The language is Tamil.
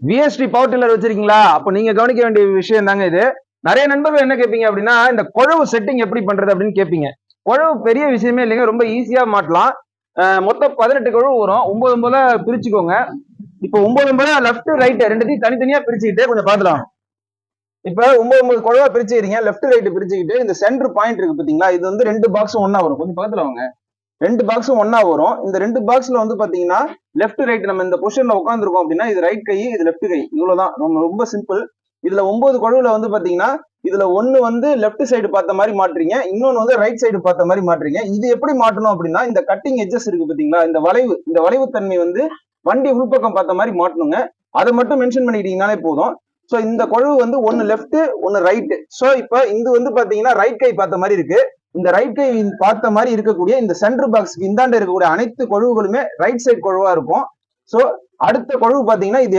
விஎஸ்டி பவர் டில்லர் வச்சிருக்கீங்களா? அப்ப நீங்க கவனிக்க வேண்டிய விஷயம் தாங்க இது. நிறைய நண்பர்கள் என்ன கேட்பீங்க அப்படின்னா, இந்த கொழவு செட்டிங் எப்படி பண்றது அப்படின்னு கேட்பீங்க. கொழவு பெரிய விஷயமே இல்லைங்க. ரொம்ப ஈஸியா மாட்டலாம். மொத்தம் 18 கொழவு வரும். 9 9 பிரிச்சுக்கோங்க. இப்போ 9 9 லெஃப்ட் ரைட் ரெண்டுத்தையும் தனித்தனியா பிரிச்சுக்கிட்டு கொஞ்சம் பாத்துலாம். இப்ப 9 9 கொழவா பிரிச்சுக்கிறீங்க. லெஃப்ட் ரைட் பிரிச்சுக்கிட்டு இந்த சென்டர் பாயிண்ட் இருக்கு பாத்தீங்களா? இது வந்து 2 பாக்ஸும் ஒண்ணா வரும். கொஞ்சம் பக்கத்துல வாங்க. 2 பாக்ஸும் ஒண்ணா வரும். இந்த 2 பாக்ஸ்ல வந்து பாத்தீங்கன்னா லெஃப்ட் ரைட் நம்ம இந்த பொசிஷன்ல உட்காந்துருக்கோம் அப்படின்னா இது ரைட் கை, இது லெஃப்ட் கை. இவ்வளவுதான். ரொம்ப சிம்பிள். இதுல 9 கொழுவுல வந்து பாத்தீங்கன்னா இதுல ஒண்ணு வந்து லெஃப்ட் சைடு பார்த்த மாதிரி மாட்டுறீங்க, இன்னொன்னு வந்து ரைட் சைடு பார்த்த மாதிரி மாட்டுறீங்க. இது எப்படி மாட்டணும் அப்படின்னா இந்த கட்டிங் எட்ஜஸ் இருக்கு பாத்தீங்களா? இந்த வளைவு தன்மை வந்து வண்டி உள்பக்கம் பார்த்த மாதிரி மாட்டணுங்க. அதை மட்டும் மென்ஷன் பண்ணிக்கிட்டீங்கனாலே போதும். சோ இந்த கொழுவு வந்து ஒன்னு லெஃப்ட் ஒன்னு ரைட். சோ இப்ப இது வந்து பாத்தீங்கன்னா ரைட் கை பார்த்த மாதிரி இருக்கு. இந்த ரைட் கை பார்த்த மாதிரி இருக்கக்கூடிய இந்த சென்டர் பாக்ஸ்க்கு இந்தாண்ட இருக்கக்கூடிய அனைத்து கொழுவுகளுமே ரைட் சைடு கொழுவா இருக்கும். சோ அடுத்த கொழுவு பாத்தீங்கன்னா இது